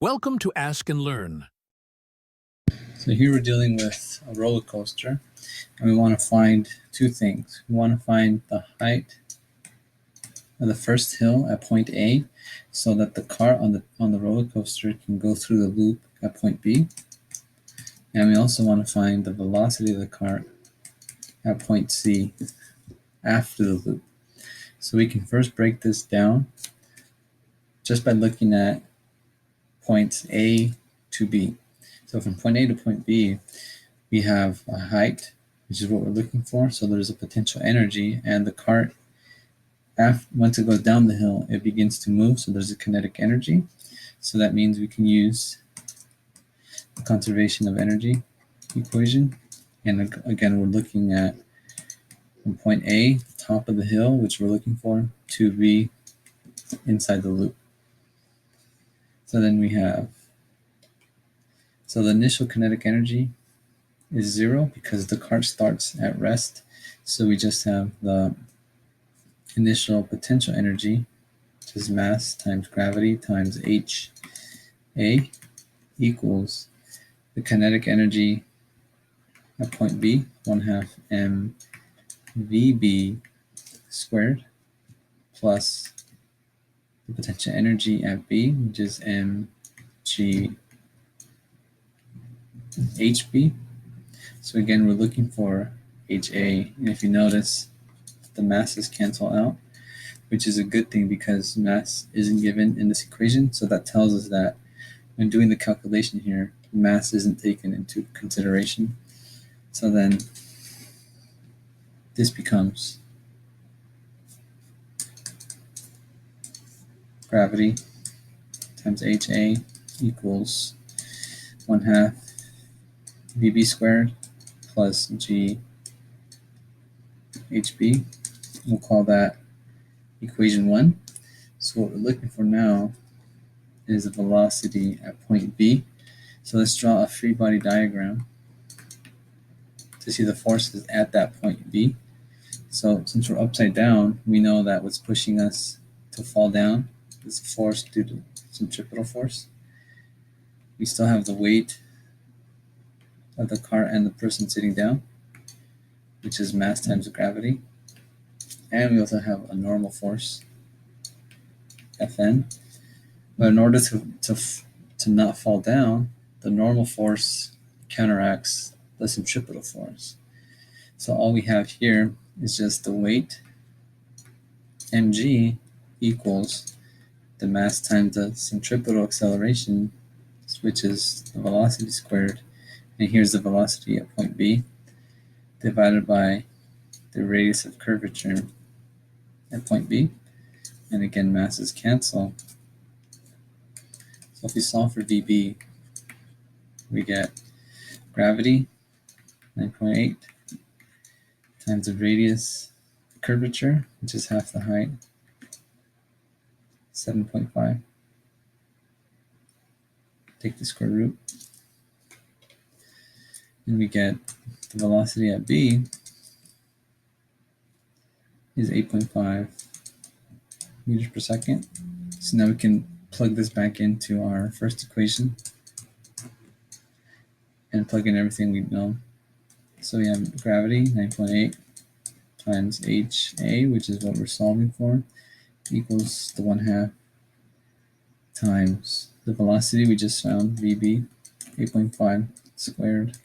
Welcome to Ask and Learn. So here we're dealing with a roller coaster, and we want to find two things. We want to find the height of the first hill at point A so that the car on the roller coaster can go through the loop at point B. And we also want to find the velocity of the car at point C after the loop. So we can first break this down just by looking at points A to B. So from point A to point B, we have a height, which is what we're looking for. So there's a potential energy, and the cart, once it goes down the hill, it begins to move. So there's a kinetic energy. So that means we can use the conservation of energy equation. And again, we're looking at from point A, top of the hill, which we're looking for, to B, inside the loop. So then we have, so the initial kinetic energy is 0 because the cart starts at rest. So we just have the initial potential energy, which is mass times gravity times HA, equals the kinetic energy at point B, 1/2 mVb squared, plus the potential energy at B, which is mg HB. So again, we're looking for HA, and if you notice, the masses cancel out, which is a good thing because mass isn't given in this equation. So that tells us that when doing the calculation here, mass isn't taken into consideration. So then this becomes gravity times HA equals 1/2 VB squared plus G HB. We'll call that equation 1. So what we're looking for now is the velocity at point B. So let's draw a free body diagram to see the forces at that point B. So since we're upside down, we know that what's pushing us to fall down is a force due to centripetal force. We still have the weight of the car and the person sitting down, which is mass times gravity. And we also have a normal force, Fn. But in order to not fall down, the normal force counteracts the centripetal force. So all we have here is just the weight, mg, equals the mass times the centripetal acceleration, which is the velocity squared. And here's the velocity at point B, divided by the radius of curvature at point B. And again, masses cancel. So if we solve for dB, we get gravity, 9.8, times the radius curvature, which is half the height, 7.5. Take the square root. And we get the velocity at B is 8.5 meters per second. So now we can plug this back into our first equation and plug in everything we know. So we have gravity, 9.8 times HA, which is what we're solving for, equals the 1/2 times the velocity we just found, VB, 8.5 squared,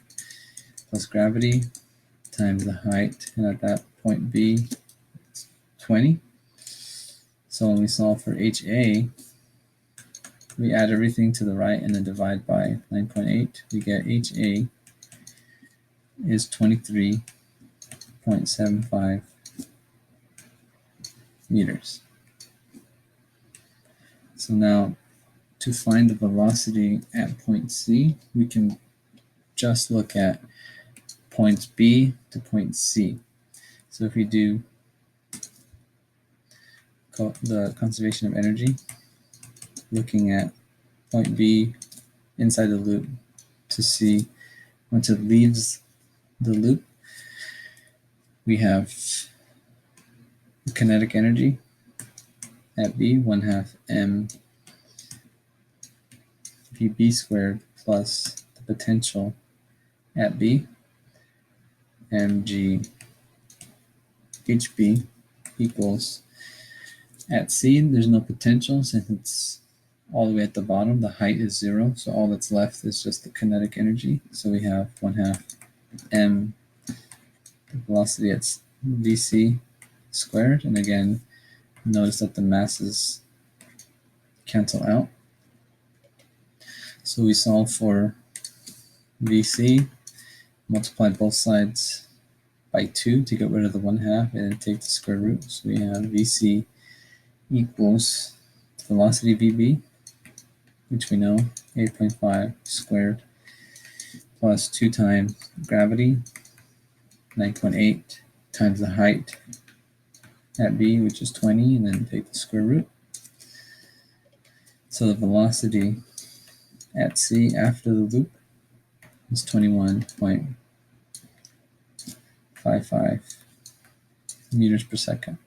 plus gravity times the height, and at that point B, it's 20. So when we solve for HA, we add everything to the right and then divide by 9.8. We get HA is 23.75 meters. So now to find the velocity at point C, we can just look at points B to point C. So if we do the conservation of energy, looking at point B inside the loop to see once it leaves the loop, we have kinetic energy at B, 1/2 mVb VB squared plus the potential at B, mg HB equals, at C, there's no potential since it's all the way at the bottom. The height is 0, so all that's left is just the kinetic energy. So we have 1/2 m, the velocity at VC squared. And again, notice that the masses cancel out. So we solve for VC, multiply both sides by 2 to get rid of the 1/2, and take the square root. So we have VC equals velocity VB, which we know, 8.5 squared, plus 2 times gravity, 9.8 times the height at B, which is 20, and then take the square root. So the velocity at C after the loop is 21.55 meters per second.